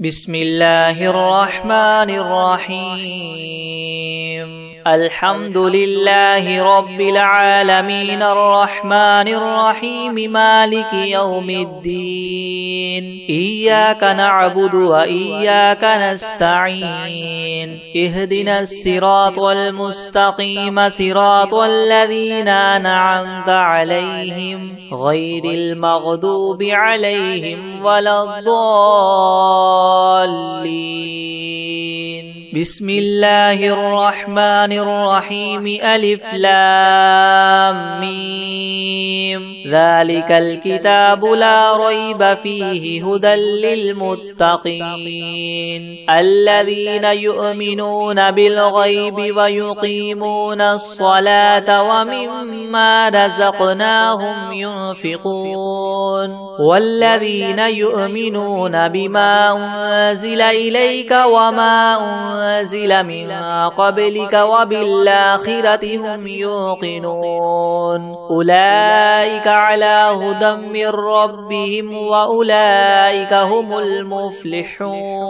بسم الله الرحمن الرحيم. الحمد لله رب العالمين الرحمن الرحيم مالك يوم الدين. إياك نعبد وإياك نستعين. اهدنا الصراط المستقيم صراط الذين أنعمت عليهم غير المغضوب عليهم ولا الضالين. بسم الله الرحمن الرحيم. ألف لام ميم. ذلك الكتاب لا ريب فيه هدى للمتقين الذين يؤمنون بالغيب ويقيمون الصلاة ومما رزقناهم ينفقون والذين يؤمنون بما أنزل إليك وما أنزل من قبلك وبالآخرة هم يوقنون. أولئك على هدى من ربهم وأولئك هم المفلحون.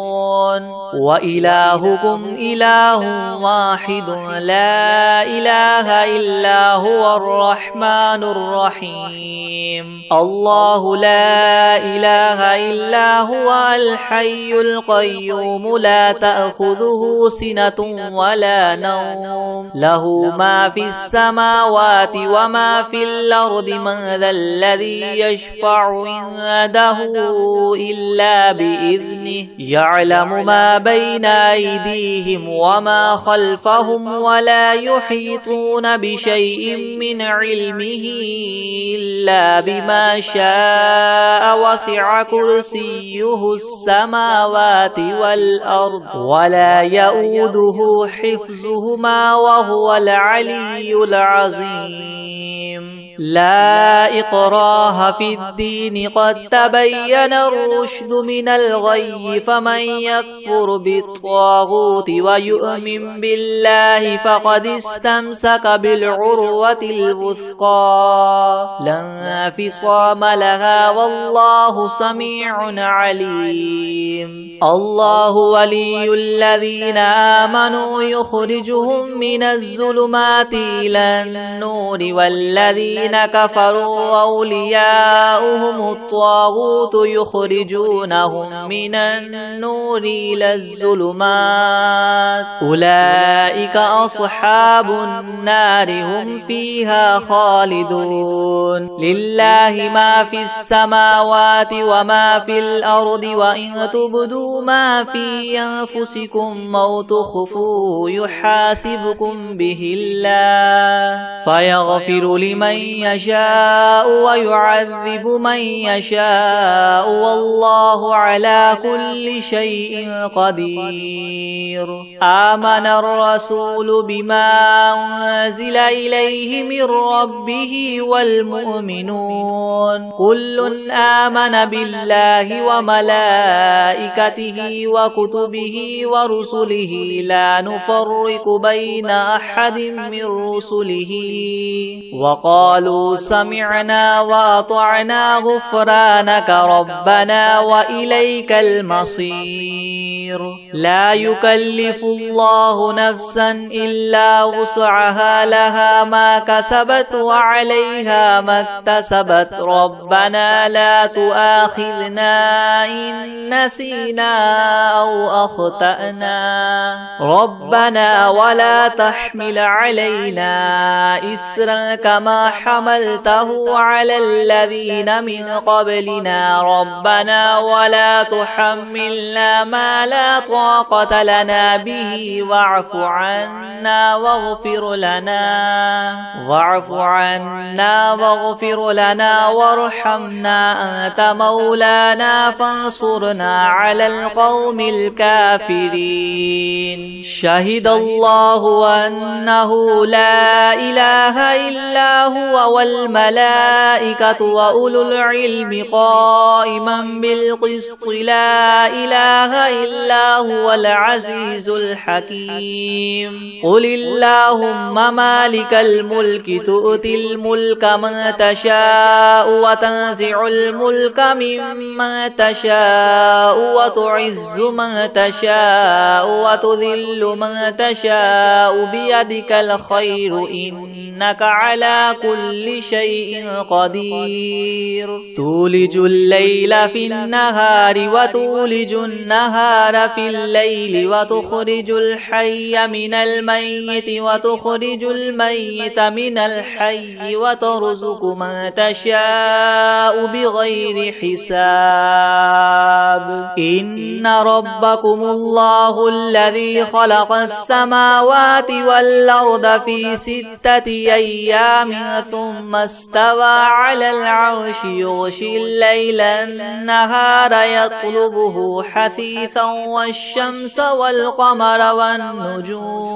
وإلهكم إله واحد لا إله إلا هو الرحمن الرحيم. الله لا إله إلا هو الحي القيوم لا تأخذه سنة ولا نوم له ما في السماوات وما في الأرض. من ذا الذي يشفع عنده إلا بإذنه يعلم ما بين أيديهم وما خلفهم ولا يحيطون بشيء من علمه إلا بما شاء. وسع كرسيه السماوات والأرض ولا يؤوده حفظهما وهو العلي العظيم. لا إكراه في الدين قد تبين الرشد من الغي. فمن يكفر بالطاغوت ويؤمن بالله فقد استمسك بالعروة الوثقى لا انفصام لها والله سميع عليم. الله ولي الذين آمنوا يخرجهم من الظلمات إلى النور والذين كفروا أولياؤهم الطاغوت يخرجونهم من النور إلى الظلمات. أولئك أصحاب النار هم فيها خالدون. لله ما في السماوات وما في الأرض وإن تبدوا ما في أنفسكم أو تخفوه يحاسبكم به الله فيغفر لمن يشاء ويعذب من يشاء والله على كل شيء قدير. آمن الرسول بما أنزل إليه من ربه والمؤمنون كل آمن بالله وملائكته وكتبه ورسله لا نفرق بين أحد من رسله وقالوا سمعنا وأطعنا غفرانك ربنا وإليك المصير. لا يكلف الله نفسا إلا وسعها لها ما كسبت وعليها ما اكتسبت. ربنا لا تؤاخذنا إن نسينا أو أخطأنا ربنا ولا تحمل علينا إسرا كما حملته على الذين من قبلنا ربنا ولا تحملنا ما لا طاقة لنا به واعف عنا واغفر لنا وارحمنا أنت مولانا فانصرنا على القوم الكافرين. شهد الله أنه لا إله إلا هو هو والملائكة وأولو العلم قائما بالقسط لا إله إلا هو العزيز الحكيم قل اللهم مالك الملك تؤتي الملك من تشاء وتنزع الملك ممن تشاء وتعز من تشاء وتذل من تشاء بيدك الخير إنك على كل شيء قدير تولج الليل في النهار وتولج النهار في الليل وتخرج الحي من الميت وتخرج الميت من الحي وترزق من تشاء بغير حساب إن ربكم الله الذي خلق السماوات والأرض في 6 أيام ثم استوى على العرش يغشي الليل النهار يطلبه حثيثا والشمس والقمر والنجوم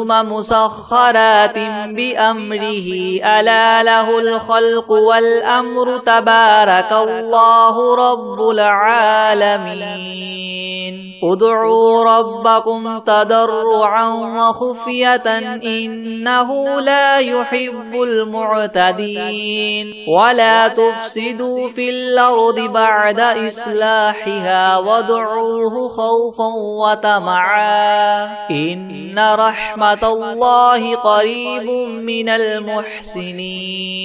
مسخرات بأمره ألا له الخلق والأمر تبارك الله رب العالمين ادعوا ربكم تضرعا وخفية إنه لا يحب المعتدين ولا تفسدوا في الأرض بعد إصلاحها وادعوه خوفا وطمعا إن رحمة الله قريب من المحسنين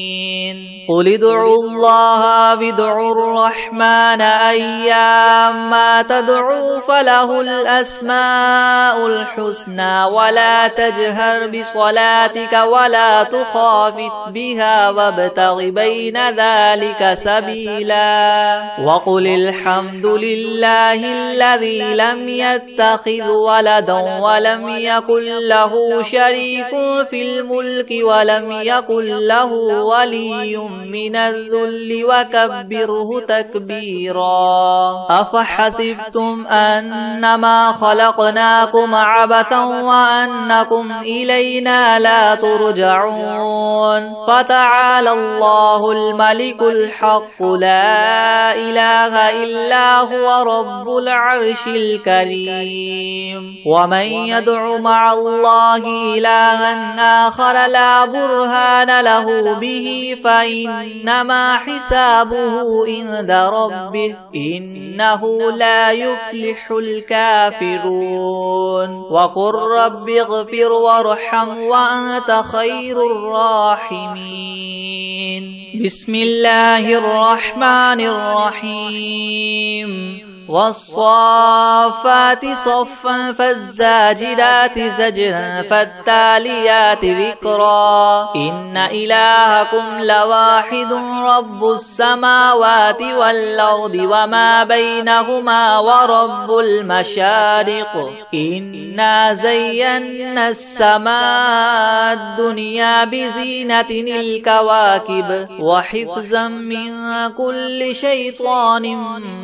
قل ادعوا الله وادعوا الرحمن أيما تدعوا فله الأسماء الحسنى ولا تجهر بصلاتك ولا تخافت بها وابتغ بين ذلك سبيلا وقل الحمد لله الذي لم يتخذ ولدا ولم يكن له شريك في الملك ولم يكن له ولي من الذل وكبره تكبيرا أفحسبتم أنما خلقناكم عبثا وأنكم إلينا لا ترجعون فتعالى الله الملك الحق لا إله إلا هو رب العرش الكريم ومن يدع مع الله إلها آخر لا برهان له به فإنما حسابه عند ربه إنه لا يفلح الكافرون وقل رب اغفر وارحم وأنت خير الراحمين بسم الله الرحمن الرحيم والصافات صفا فالزاجرات زجرا فالتاليات ذكرا إن إلهكم لواحد رب السماوات والأرض وما بينهما ورب المشارق إنا زينا السماء الدنيا بزينة الكواكب وحفظا من كل شيطان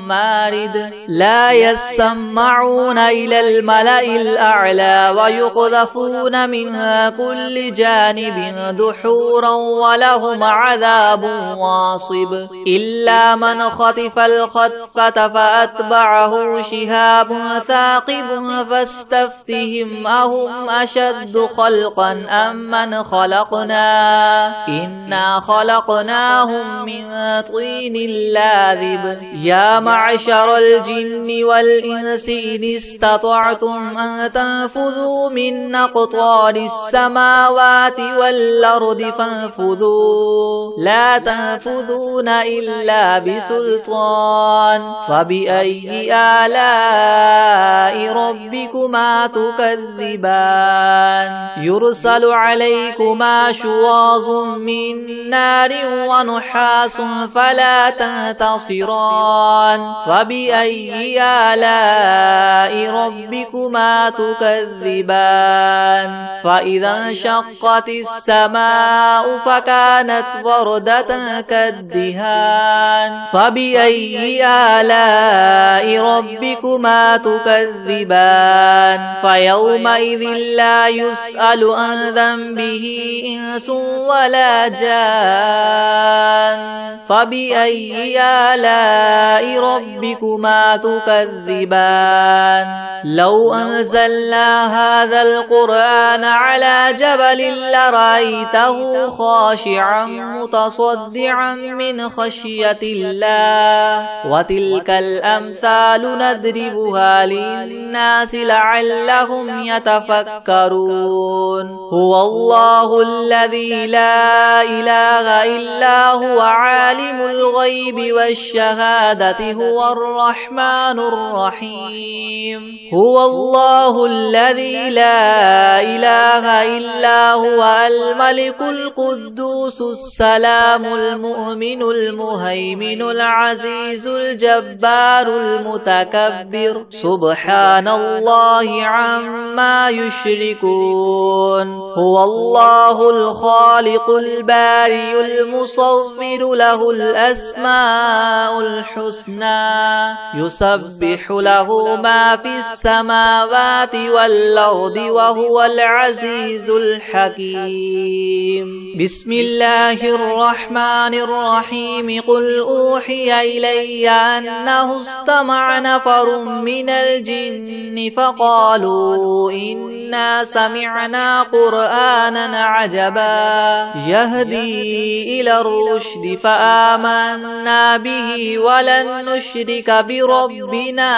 مارد لا يسمعون إلى الملأ الأعلى ويقذفون من كل جانب دحورا ولهم عذاب واصب إلا من خطف الخطفة فأتبعه شهاب ثاقب فاستفتهم أهم أشد خلقا أم من خلقنا إنا خلقناهم من طين لاذب يا معشر الجن والإنس إن استطعتم أن تنفذوا من أقطار السماوات والأرض فانفذوا لا تنفذون إلا بسلطان فبأي آلاء ربكما تكذبان يرسل عليكما شواظ من نار ونحاس فلا تنتصران فبأي فبأي آلاء ربكما تكذبان فإذا انشقت السماء فكانت وردة كالدهان فبأي آلاء ربكما تكذبان فيومئذ لا يسأل عن ذنبه إنس ولا جان فبأي آلاء ربكما تكذبان لو أنزلنا هذا القرآن على جبل لرأيته خاشعا متصدعا من خشية الله وتلك الأمثال نضربها للناس لعلهم يتفكرون هو الله الذي لا إله إلا هو عالم الغيب والشهادة هو الرحمن الرحيم هو الله الذي لا إله إلا هو الملك القدوس السلام المؤمن المهيمن العزيز الجبار المتكبر سبحان الله عما يشركون هو الله الخالق البارئ المصور له الأسماء الحسنى يسبح له ما في السماوات والأرض وهو العزيز الحكيم بسم الله الرحمن الرحيم قل أوحي إلي أنه استمع نفر من الجن فقالوا إنا سمعنا قرآنا عجبا يهدي إلى الرشد فآمنا به ولن نشرك بربنا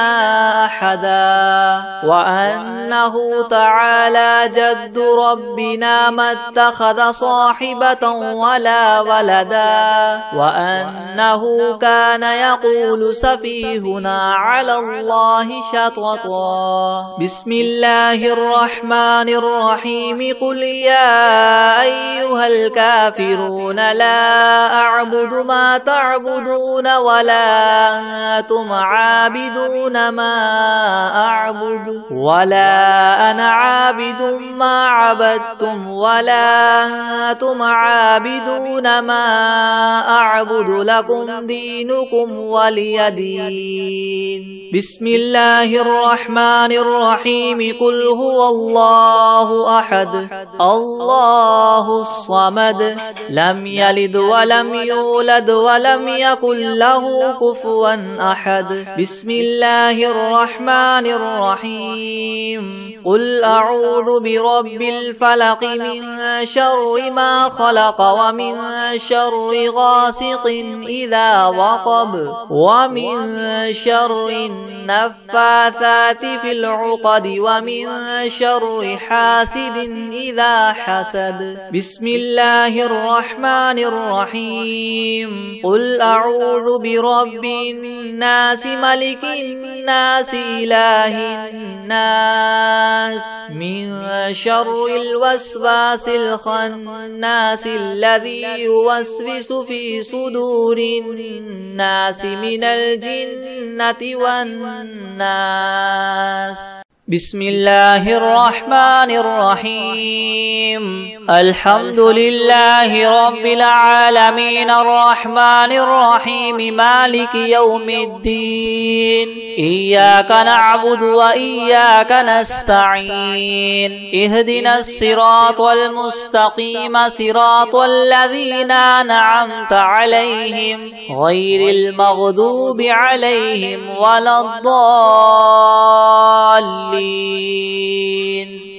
أحدا وأنه تعالى جد ربنا ما اتخذ صاحبة ولا ولدا وأنه كان يقول سفيهنا على الله شططا بسم الله الرحمن الرحيم قل يا أيها الكافرون لا أعبد ما تعبدون ولا أنتم عابدون ما أعبد ولا أنا عابد ما عبدتم ولا أنتم عابدون ما أعبد لكم دينكم ولي دين بسم الله الرحمن الرحيم قل هو الله أحد الله الصمد لم يلد ولم يولد ولم يكن له كفوا أحد بسم الله الرحمن الرحيم قل أعوذ برب الفلق من شر ما خلق ومن شر غاسق إذا وقب ومن شر النفاثات في العقد ومن شر حاسد إذا حسد بسم الله الرحمن الرحيم قل أعوذ برب الناس ملك الناس إله الناس من شر الوسواس الخناس الذي يوسوس في صدور الناس من الجنة والناس بسم الله الرحمن الرحيم الحمد لله رب العالمين الرحمن الرحيم مالك يوم الدين إياك نعبد وإياك نستعين اهدنا الصراط المستقيم صراط الذين أنعمت عليهم غير المغضوب عليهم ولا الضالين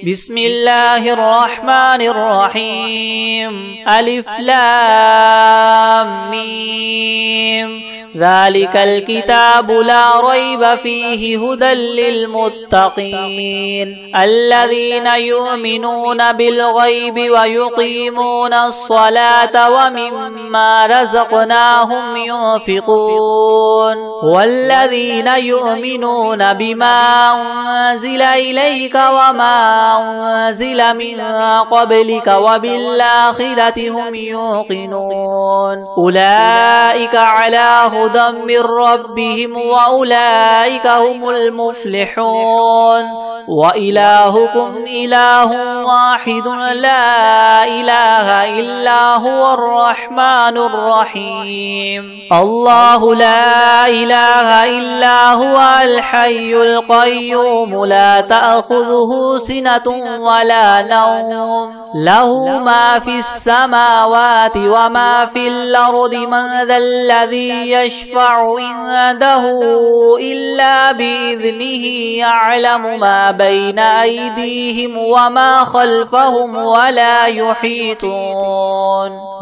بسم الله الرحمن الرحيم ألف لام ميم ذلك الكتاب لا ريب فيه هدى للمتقين الذين يؤمنون بالغيب ويقيمون الصلاة ومما رزقناهم ينفقون والذين يؤمنون بما أنزل إليك وما أنزل من قبلك وبالآخرة هم يوقنون أولئك على هدى من ربهم وأولئك هم المفلحون وإلهكم إله واحد لا إله إلا هو الرحمن الرحيم الله لا إله إلا هو الحي القيوم لا تأخذه سنة ولا نوم له ما في السماوات وما في الأرض من ذا الذي يشفع عنده إلا بإذنه يعلم ما بين أيديهم وما خلفهم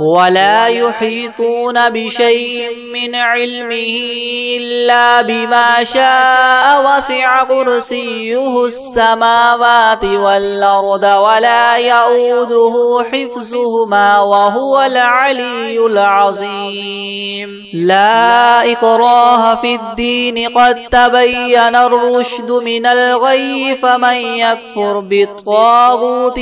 ولا يحيطون بشيء من علمه إلا بما شاء وسع كرسيه السماوات والأرض ولا يؤوده حفظهما وهو العلي العظيم لا إكراه في الدين قد تبين الرشد من الغي فمن يكفر بالطاغوت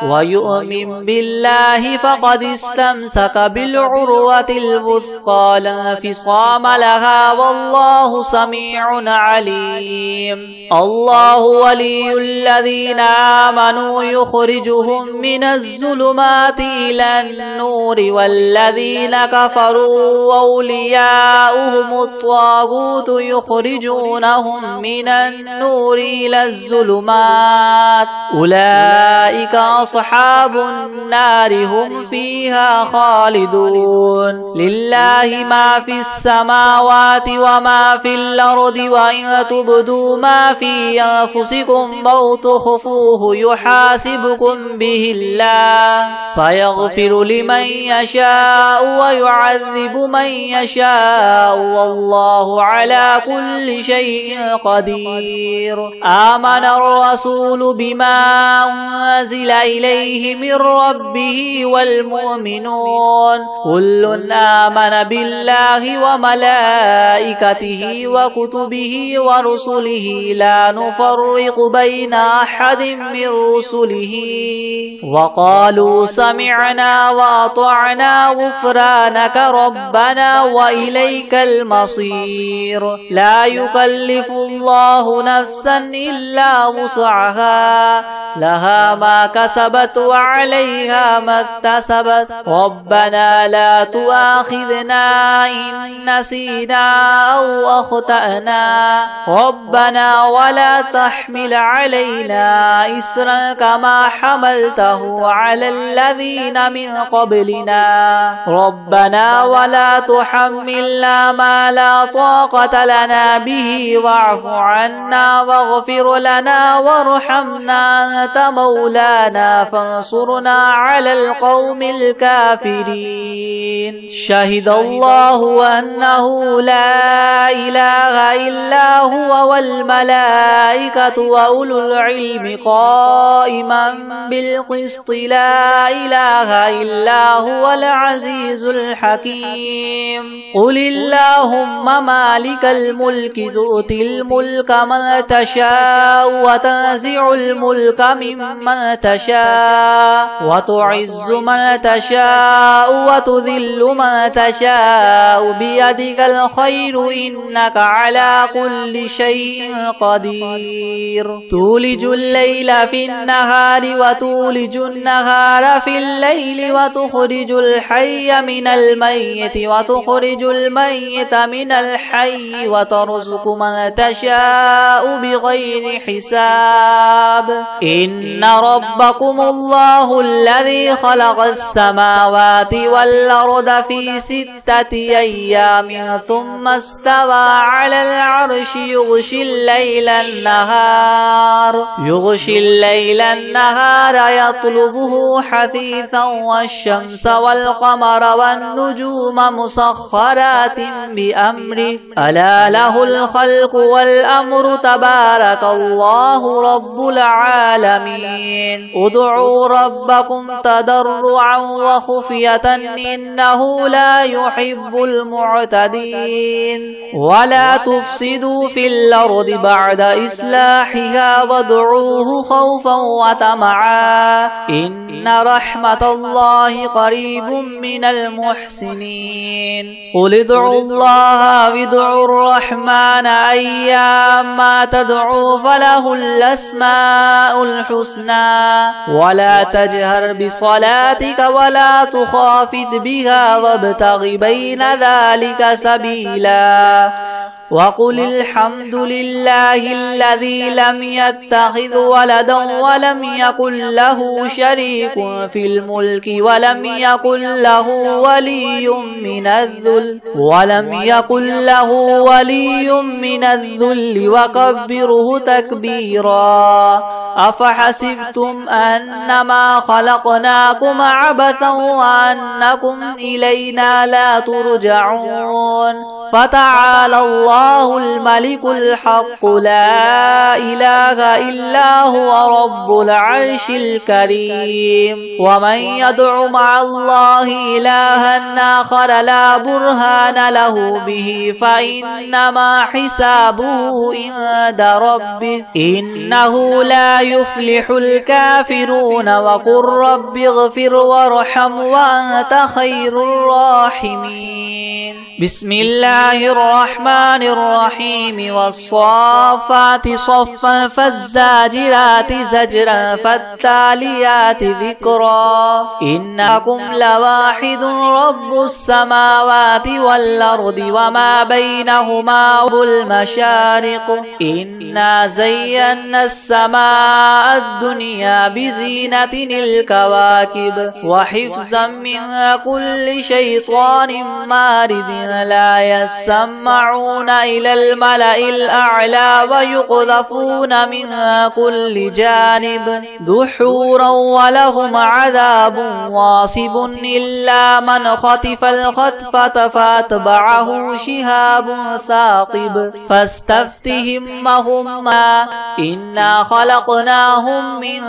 ويؤمن بالله فقد استمسك بالعروة الوثقى لا انفصام لها والله سميع عليم الله ولي الذين آمنوا يخرجهم من الظلمات إلى النور والذين كفروا أولياؤهم الطاغوت يخرجونهم من النور إلى الظلمات أولئك أصحاب النار هم فيها خالدون لله ما في السماوات وما في الأرض وإن تبدوا ما في أنفسكم أو تخفوه يحاسبكم به الله فيغفر لمن يشاء ويعذب من يشاء والله على كل شيء قدير آمن الرسول بما أنزل إليه من ربه والمؤمنون كل آمن بالله وملائكته وكتبه ورسله لا نفرق بين أحد من رسله وقالوا سمعنا وأطعنا غفرانك ربنا وإليك المصير لا يكلف الله نفسا إلا وسعها لها ما كسبت وعليها ما اكتسبت ربنا لا تؤاخذنا إن نسينا أو أخطأنا ربنا ولا تحمل علينا إسرا كما حملته على الذين من قبلنا ربنا ولا تحملنا ما لا طاقة لنا به واعف عنا واغفر لنا وارحمنا أنت مولانا فانصرنا على القوم الكافرين شهد الله أنه لا إله إلا هو والملائكة وأولو العلم قائما بالقسط لا إله إلا هو العزيز الحكيم قل اللهم مالك الملك تؤتي الملك من تشاء وتنزع الملك ممن تشاء وتعز من تشاء وتذل من تشاء بيدك الخير إنك على كل شيء قدير تولج الليل في النهار وتولج النهار في الليل وتخرج الحي من الميت وتخرج الميت من الحي وترزق من تشاء بغير حساب إن ربكم الله الذي خلق السماوات والأرض في 6 أيام ثم استوى على العرش يغشي الليل النهار يطلبه حثيثا والشمس والقمر والنجوم مسخرات بأمره ألا له الخلق والأمر تبارك الله رب العالمين ادعوا ربكم تضرعا وخفية إنه لا يحب المعتدين ولا تفسدوا في الأرض بعد إصلاحها وادعوه خوفا وطمعا إن رحمة الله قريب من المحسنين المحسنين قل ادعوا الله وادعوا الرحمن أيما تدعوا فله الأسماء الحسنى ولا تجهر بصلاتك ولا تخافت بها وابتغ بين ذلك سبيلا وقل الحمد لله الذي لم يتخذ ولدا ولم يكن له شريك في الملك ولم يكن له ولي من الذل وكبره تكبيرا أفحسبتم أنما خلقناكم عبثا وأنكم إلينا لا ترجعون فتعالى الله الملك الحق لا إله إلا هو رب العرش الكريم ومن يدع مع الله إلها آخر لا برهان له به فإنما حسابه عند ربه إنه لا يفلح الكافرون وقل رب اغفر وارحم وأنت خير الراحمين بسم الله الرحمن الرحيم والصافات صفا فالزاجرات زجرا فالتاليات ذكرا إنكم لواحد رب السماوات والأرض وما بينهما والمشارق إنا زينا السماء الدنيا بزينة الكواكب وحفظا من كل شيطان مارد لا يسمعون إلى الملأ الأعلى ويقذفون من كل جانب دحورا ولهم عذاب واصب إلا من خطف الخطفة فاتبعه شهاب ثاقب فاستفتهم هما إنا خلقناهم من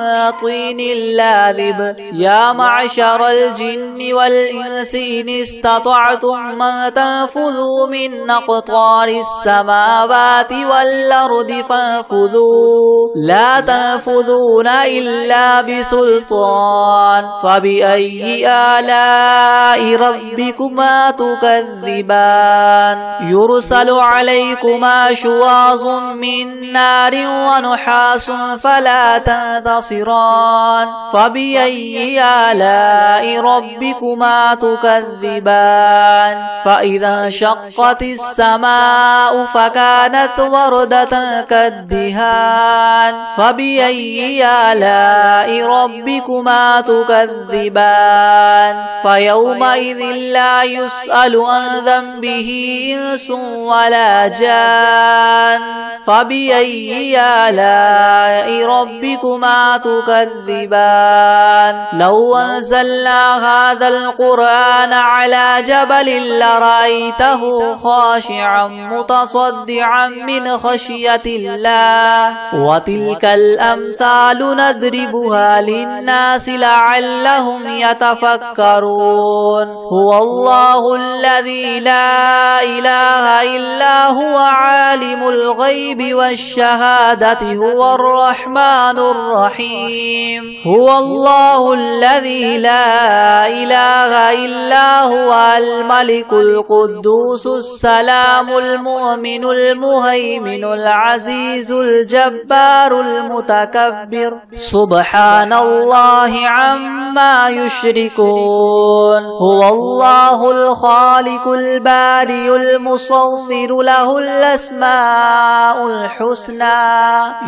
طين لاذب يا معشر الجن والإنس إن استطعتم من تنفذوا من أقطار السماوات والأرض فانفذوا لا تنفذون إلا بسلطان فبأي آلاء ربكما تكذبان يرسل عليكما شواظ من نار ونحاس فلا تنتصران فبأي آلاء ربكما تكذبان فإذا انشقت السماء فكانت وردة كالدهان فبأي آلاء ربكما تكذبان فيومئذ لا يسأل عن ذنبه إنس ولا جان فبأي آلاء ربكما تكذبان لو أنزلنا هذا القرآن على جبل لرأيته خاشعا متصدعا من خشية الله وتلك الأمثال نضربها للناس لعلهم يتفكرون هو الله الذي لا إله إلا هو عالم الغيب والشهادة هو الرحمن الرحيم هو الله الذي لا إله إلا هو الملك القدوس السلام المؤمن المهيمن العزيز الجبار المتكبر سبحان الله عما يشركون هو الله الخالق البارئ المصور له الأسماء الحسنى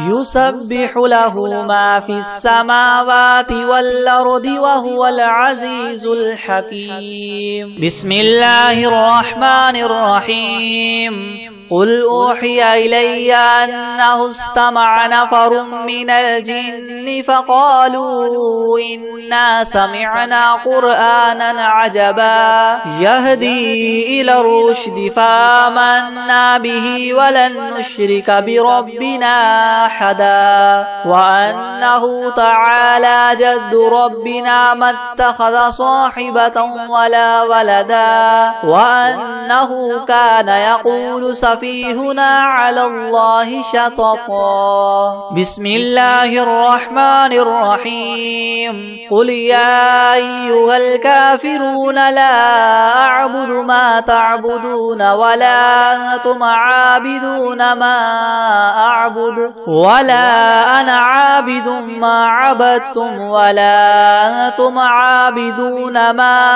يسبح له ما في السماوات والأرض وهو العزيز الحكيم بسم الله الرحمن الرحيم قل أوحي إلي أنه استمع نفر من الجن فقالوا إنا سمعنا قرآنا عجبا يهدي إلى الرشد فآمنا به ولن نشرك بربنا أحدا وأنه تعالى جد ربنا ما اتخذ صاحبة ولا ولدا وأنه كان يقول سفيهنا سفيهنا على الله شططا. بسم الله الرحمن الرحيم. قل يا أيها الكافرون لا أعبد ما تعبدون ولا أنتم عابدون ما أعبد ولا أنا عابد ما عبدتم ولا أنتم عابدون ما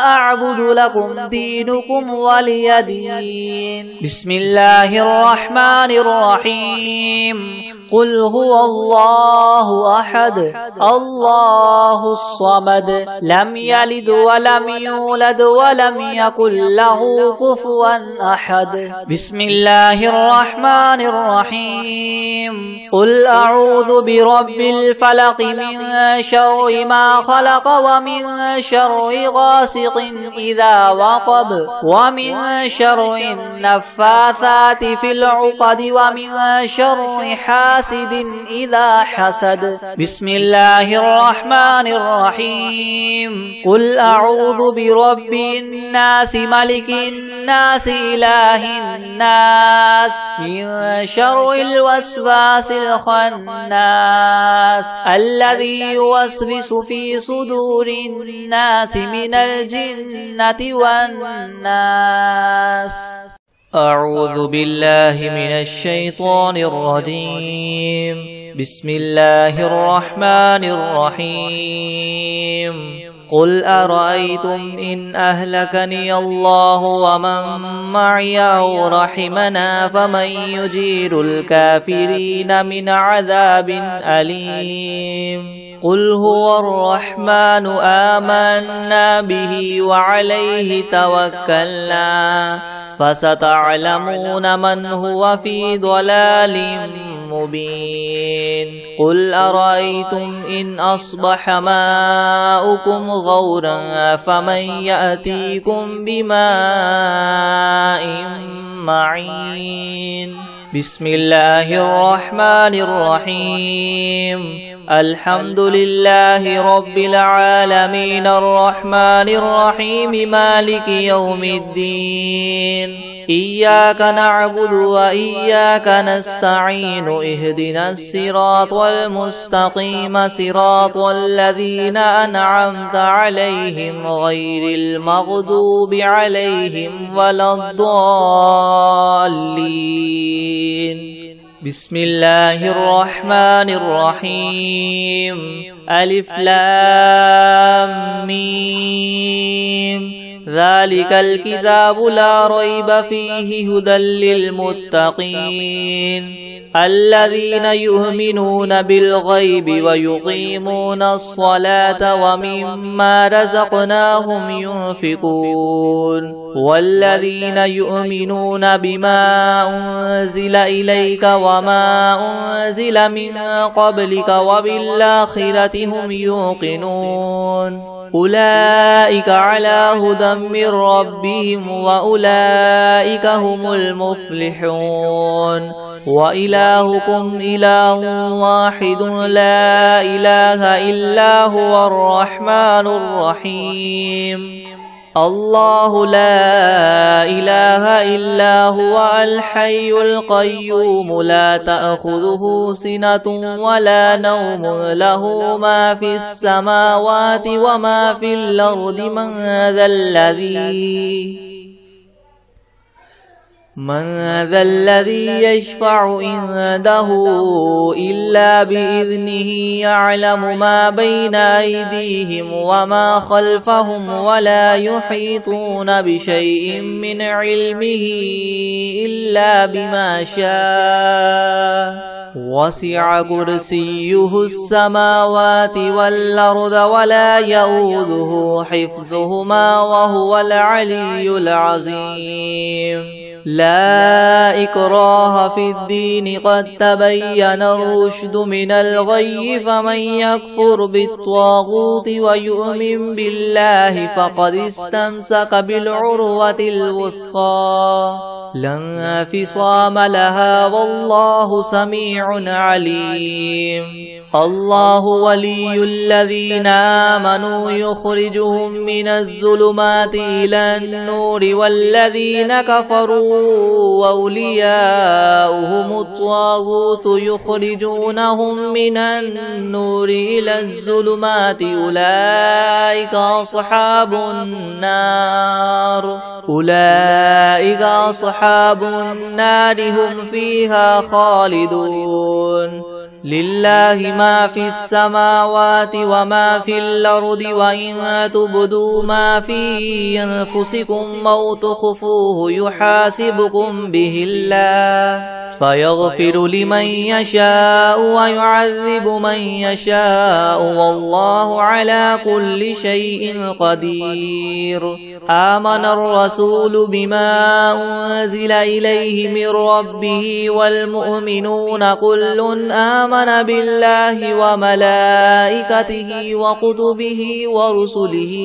أعبد لكم دينكم ولي دين. بسم الله الرحمن الرحيم. قل هو الله أحد الله الصمد لم يلد ولم يولد ولم يكن له كفوا أحد. بسم الله الرحمن الرحيم. قل أعوذ برب الفلق من شر ما خلق ومن شر غاسق إذا وقب ومن شر النفاثات في العقد ومن شر حاسد إذا حسد. بسم الله الرحمن الرحيم. قل أعوذ برب الناس ملك الناس إله الناس من شر الوسواس الخناس الذي يوسوس في صدور الناس من الجنة والناس. أعوذ بالله من الشيطان الرجيم. بسم الله الرحمن الرحيم. قل أرأيتم إن أهلكني الله ومن معي أو رحمنا فمن يجير الكافرين من عذاب أليم. قل هو الرحمن آمنا به وعليه توكلنا فستعلمون من هو في ضلال مبين. قل أرأيتم إن أصبح ماؤكم غورا فمن يأتيكم بماء معين. بسم الله الرحمن الرحيم. الحمد لله رب العالمين الرحمن الرحيم مالك يوم الدين. إياك نعبد وإياك نستعين اهدنا الصراط المستقيم صراط الذين أنعمت عليهم غير المغضوب عليهم ولا الضالين. بسم الله الرحمن الرحيم. ألف لام ميم. ذلك الكتاب لا ريب فيه هدى للمتقين الذين يؤمنون بالغيب ويقيمون الصلاة ومما رزقناهم ينفقون والذين يؤمنون بما أنزل إليك وما أنزل من قبلك وبالآخرة هم يوقنون أولئك على هدى من ربهم وأولئك هم المفلحون. وإلهكم إله واحد لا إله إلا هو الرحمن الرحيم. الله لا إله إلا هو الحي القيوم لا تأخذه سنة ولا نوم له ما في السماوات وما في الأرض من ذا الذي يشفع عنده إلا بإذنه يعلم ما بين أيديهم وما خلفهم ولا يحيطون بشيء من علمه إلا بما شاء وسع كرسيه السماوات والأرض ولا يؤوده حفظهما وهو العلي العظيم. لا إكراه في الدين قد تبين الرشد من الغي فمن يكفر بالطاغوت ويؤمن بالله فقد استمسك بالعروة الوثقى لا انفصام لها والله سميع عليم. الله ولي الذين آمنوا يخرجهم من الظلمات إلى النور والذين كفروا أولياؤهم الطاغوت يخرجونهم من النور إلى الظلمات أولئك أصحاب النار هم فيها خالدون لله ما في السماوات وما في الأرض وإن تبدوا ما في أنفسكم أو تخفوه يحاسبكم به الله فيغفر لمن يشاء ويعذب من يشاء والله على كل شيء قدير آمن الرسول بما أنزل إليه من ربه والمؤمنون كل آمن بالله وملائكته وكتبه ورسله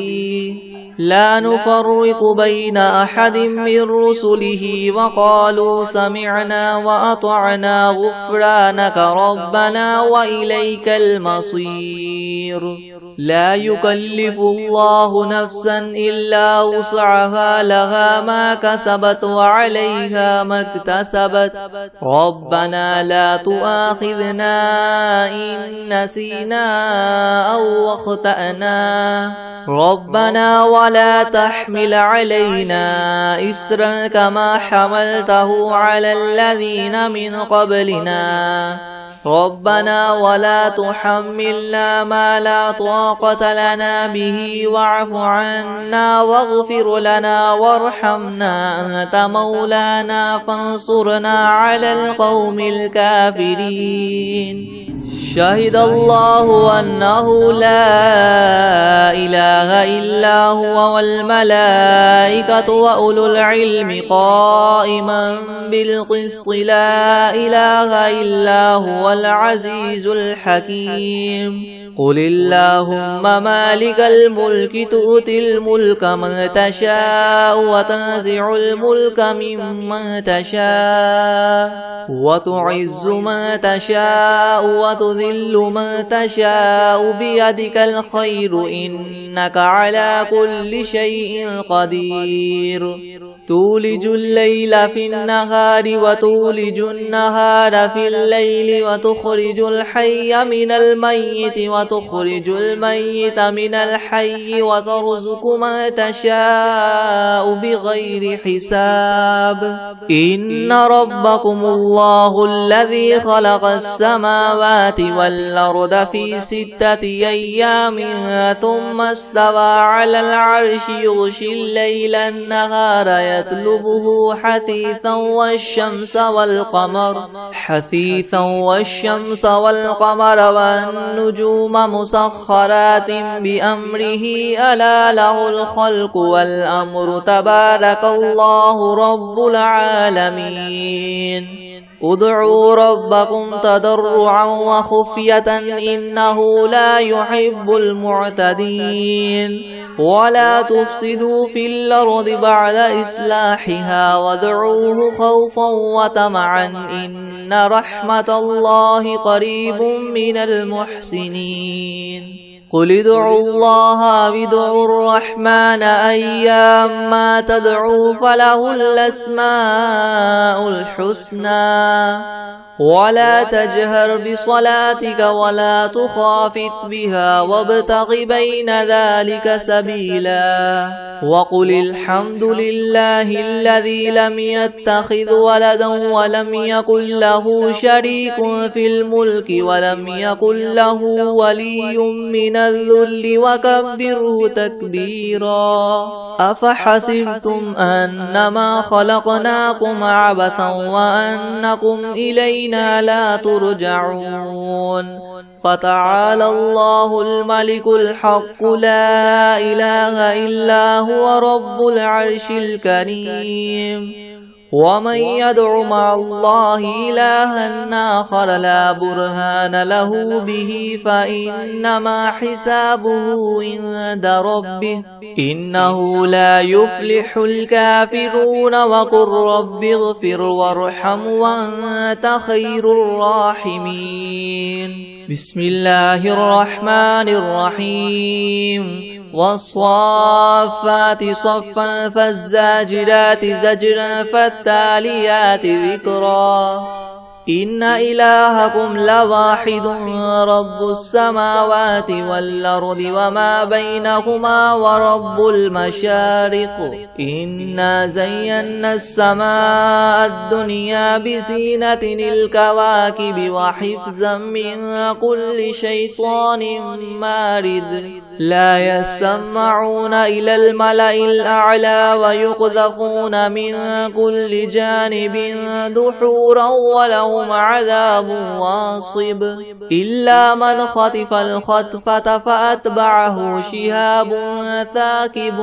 لا نفرق بين أحد من رسله وقالوا سمعنا وأطعنا غفرانك ربنا وإليك المصير لا يكلف الله نفسا إلا وسعها لها ما كسبت وعليها ما اكتسبت ربنا لا تؤاخذنا إن نسينا أو أخطأنا ربنا ولا تحمل علينا إسرا كما حملته على الذين من قبلنا ربنا ولا تحملنا ما لا طاقة لنا به واعف عنا واغفر لنا وارحمنا أنت مولانا فانصرنا على القوم الكافرين شهد الله أنه لا إله إلا هو والملائكة وأولو العلم قائما بالقسط لا إله إلا هو العزيز الحكيم قل اللهم مالك الملك تؤتي الملك من تشاء وتنزع الملك ممن تشاء وتعز من تشاء وتذل من تشاء بيدك الخير إنك على كل شيء قدير تولج الليل في النهار وتولج النهار في الليل وتخرج الحي من الميت وتخرج الميت من الحي وترزق من تشاء بغير حساب إن ربكم الله الذي خلق السماوات والأرض في 6 أيام ثم استوى على العرش يغشي الليل النهار يطلبه حثيثا والشمس والقمر والنجوم مسخرات بأمره ألا له الخلق والأمر تبارك الله رب العالمين ادعوا ربكم تضرعا وخفية إنه لا يحب المعتدين ولا تفسدوا في الأرض بعد إصلاحها وادعوه خوفا وطمعا إن رحمة الله قريب من المحسنين قل ادعوا الله أو ادعوا الرحمن أيما تدعوا فله الأسماء الحسنى ولا تجهر بصلاتك ولا تخافت بها وابتغ بين ذلك سبيلا وقل الحمد لله الذي لم يتخذ ولدا ولم يكن له شريك في الملك ولم يكن له ولي من الذل وكبره تكبيرا أفحسبتم أنما خلقناكم عبثا وأنكم إلينا لا ترجعون فتعالى الله الملك الحق لا إله إلا هو رب العرش الكريم ومن يدع مع الله إلها آخر لا برهان له به فإنما حسابه عند ربه إنه لا يفلح الكافرون وقل رب اغفر وارحم وأنت خير الراحمين بسم الله الرحمن الرحيم والصافات صفا فالزاجرات زجرا فالتاليات ذكرا إن إلهكم لواحد رب السماوات والأرض وما بينهما ورب المشارق إنا زينا السماء الدنيا بزينة الكواكب وحفظا من كل شيطان مارد لا يسمعون إلى الملأ الأعلى ويقذفون من كل جانب دحورا ولهم عذاب واصب إلا من خطف الخطفة فأتبعه شهاب ثاكب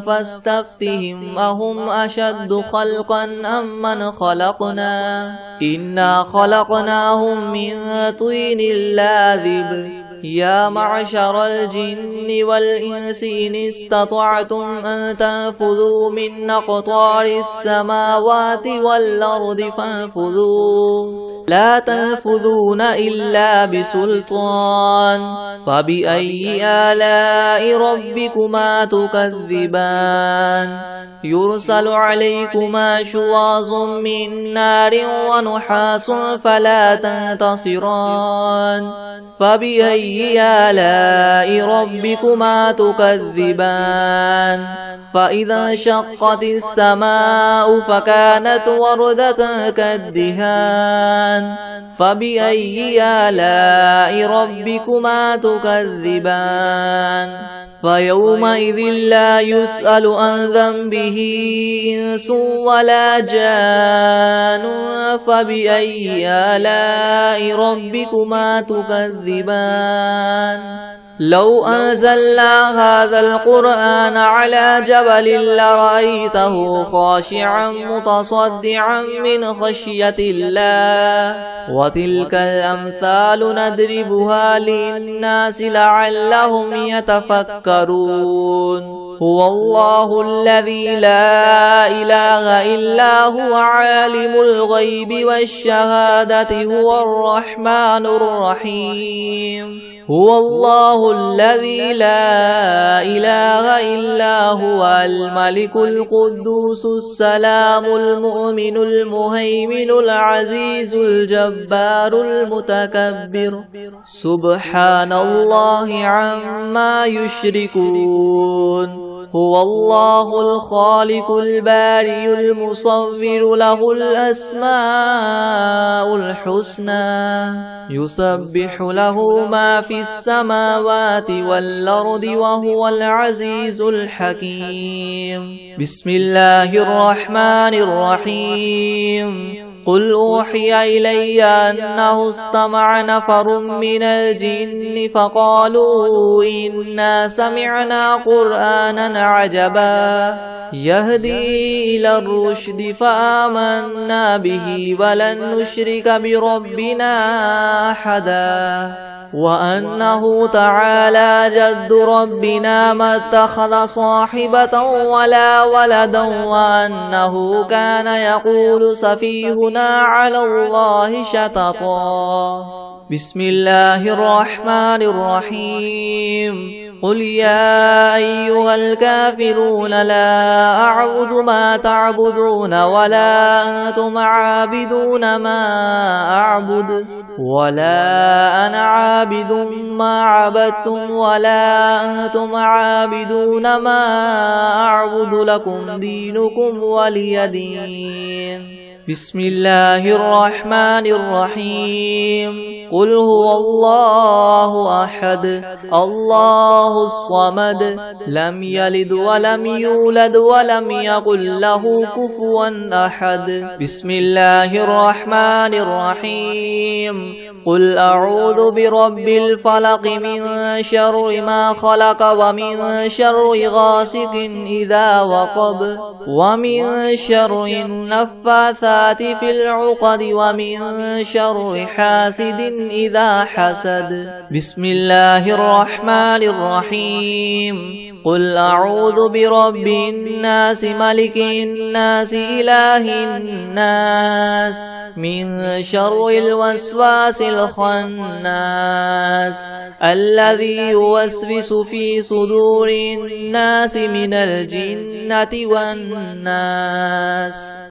فاستفتهم أهم أشد خلقا أم من خلقنا إنا خلقناهم من طين لاذب يا معشر الجن والإنس إن استطعتم أن تنفذوا من أقطار السماوات والأرض فانفذوا لا تنفذون إلا بسلطان فبأي آلاء ربكما تكذبان يرسل عليكما شواظ من نار ونحاس فلا تنتصران فبأي آلاء ربكما تكذبان فإذا انشقت السماء فكانت وردة كالدهان فبأي آلاء ربكما تكذبان فيومئذ لا يسأل عن ذنبه إنس ولا جان فبأي آلاء ربكما تكذبان لو أنزلنا هذا القرآن على جبل لرأيته خاشعا متصدعا من خشية الله وتلك الأمثال نضربها للناس لعلهم يتفكرون هو الله الذي لا إله إلا هو عالم الغيب والشهادة هو الرحمن الرحيم هو الله الذي لا إله إلا هو الملك القدوس السلام المؤمن المهيمن العزيز الجبار المتكبر سبحان الله عما يشركون هو الله الخالق البارئ المصور له الأسماء الحسنى يسبح له ما في السماوات والأرض وهو العزيز الحكيم بسم الله الرحمن الرحيم قل أوحي إلي أنه استمع نفر من الجن فقالوا إنا سمعنا قرآنا عجبا يهدي إلى الرشد فآمنا به ولن نشرك بربنا أحدا وأنه تعالى جد ربنا ما اتخذ صاحبة ولا ولدا وأنه كان يقول سفيهنا على الله شططا بسم الله الرحمن الرحيم قل يا أيها الكافرون لا أعبد ما تعبدون ولا أنتم عابدون ما أعبد ولا أنا عابد ما عبدتم ولا أنتم عابدون ما أعبد لكم دينكم ولي دين بسم الله الرحمن الرحيم قل هو الله أحد الله الصمد لم يلد ولم يولد ولم يكن له كفوا أحد بسم الله الرحمن الرحيم قل أعوذ برب الفلق من شر ما خلق ومن شر غاسق إذا وقب ومن شر النفاثات في العقد ومن شر حاسد إذا حسد. بسم الله الرحمن الرحيم. قل أعوذ برب الناس ملك الناس إله الناس من شر الوسواس الخناس الذي يوسوس في صدور الناس من الجنة والناس.